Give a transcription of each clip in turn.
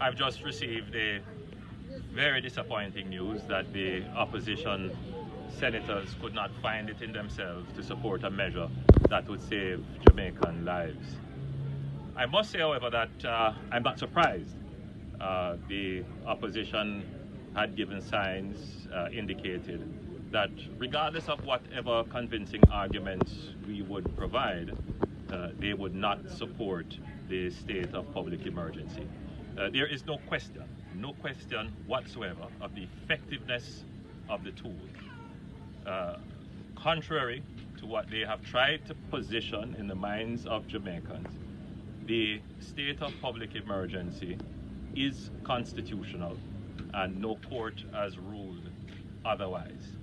I've just received a very disappointing news that the opposition senators could not find it in themselves to support a measure that would save Jamaican lives. I must say, however, that I'm not surprised. The opposition had given signs, indicated that regardless of whatever convincing arguments we would provide, they would not support the state of public emergency. There is no question whatsoever of the effectiveness of the tool. Contrary to what they have tried to position in the minds of Jamaicans, the state of public emergency is constitutional and no court has ruled otherwise.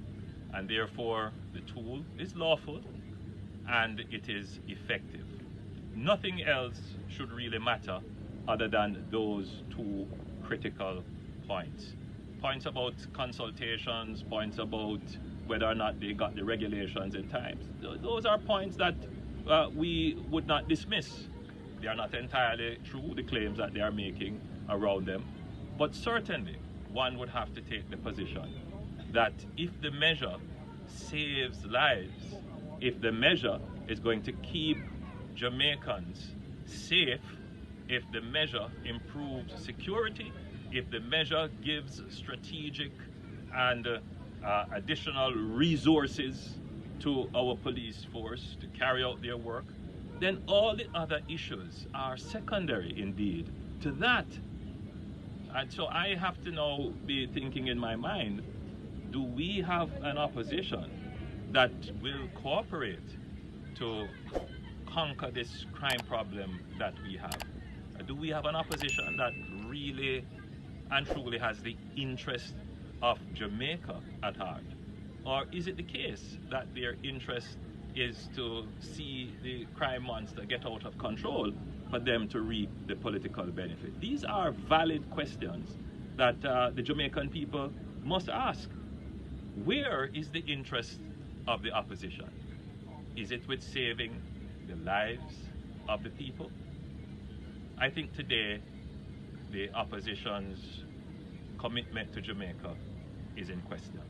And therefore, the tool is lawful and it is effective. Nothing else should really matter other than those two critical points. Points about consultations, points about whether or not they got the regulations in time. Those are points that we would not dismiss. They are not entirely true, the claims that they are making around them. But certainly, one would have to take the position that if the measure saves lives, if the measure is going to keep Jamaicans safe, if the measure improves security, if the measure gives strategic and additional resources to our police force to carry out their work, then all the other issues are secondary indeed to that. And so I have to now be thinking in my mind, do we have an opposition that will cooperate to conquer this crime problem that we have? Do we have an opposition that really and truly has the interest of Jamaica at heart? Or is it the case that their interest is to see the crime monster get out of control for them to reap the political benefit? These are valid questions that the Jamaican people must ask. Where is the interest of the opposition? Is it with saving the lives of the people? I think today the opposition's commitment to Jamaica is in question.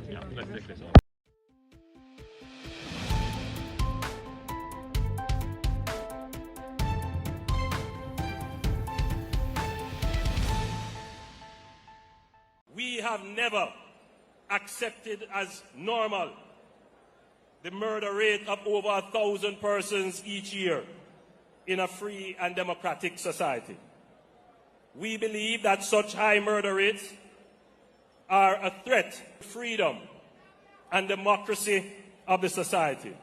Yeah, let's take this off. We have never accepted as normal the murder rate of over 1,000 persons each year in a free and democratic society. We believe that such high murder rates are a threat to freedom and democracy of the society,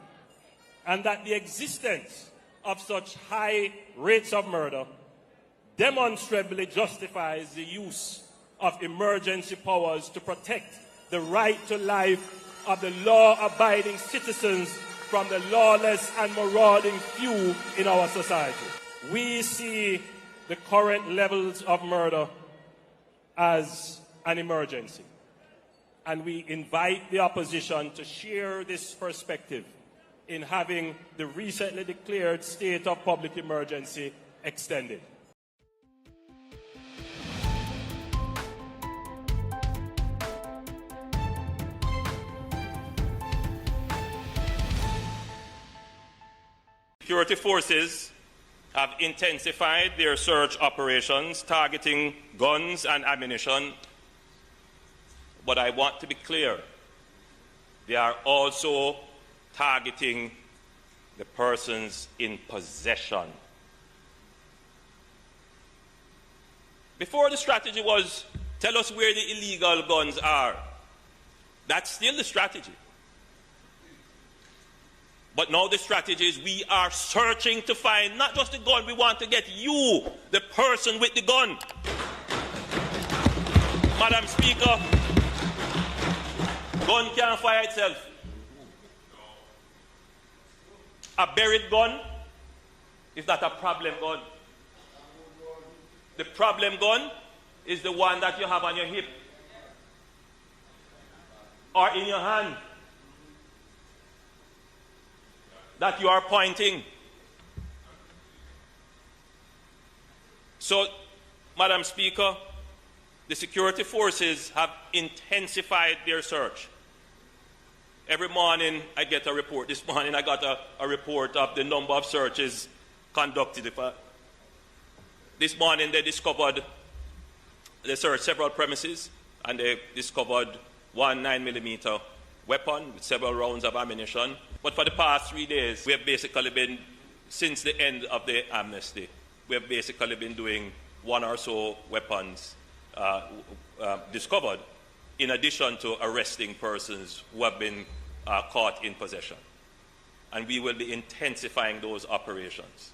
and that the existence of such high rates of murder demonstrably justifies the use of emergency powers to protect the right to life of the law-abiding citizens from the lawless and marauding few in our society. We see the current levels of murder as an emergency, and we invite the opposition to share this perspective in having the recently declared state of public emergency extended. Security forces have intensified their search operations targeting guns and ammunition. But I want to be clear, they are also targeting the persons in possession. Before, the strategy was, tell us where the illegal guns are. That's still the strategy. But now the strategy is we are searching to find not just the gun, we want to get you, the person with the gun. Madam Speaker, gun can't fire itself. A buried gun is not a problem gun. The problem gun is the one that you have on your hip or in your hand. that you are pointing. So, Madam Speaker, the security forces have intensified their search. Every morning I get a report. This morning I got a report of the number of searches conducted. This morning they searched several premises and they discovered one 9mm weapon with several rounds of ammunition. But for the past 3 days, we have basically been, since the end of the amnesty, we have basically been doing one or so weapons discovered, in addition to arresting persons who have been caught in possession. And we will be intensifying those operations.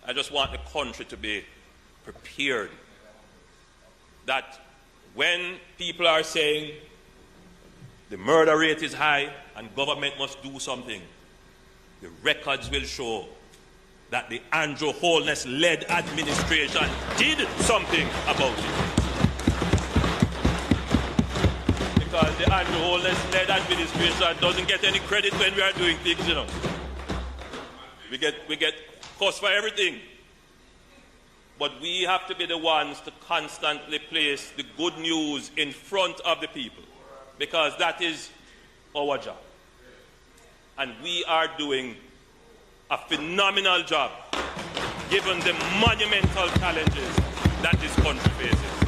I just want the country to be prepared that when people are saying the murder rate is high and government must do something, the records will show that the Andrew Holness-led administration did something about it. Because the Andrew Holness-led administration doesn't get any credit when we are doing things, you know. We get cost for everything. But we have to be the ones to constantly place the good news in front of the people, because that is our job. And we are doing a phenomenal job given the monumental challenges that this country faces.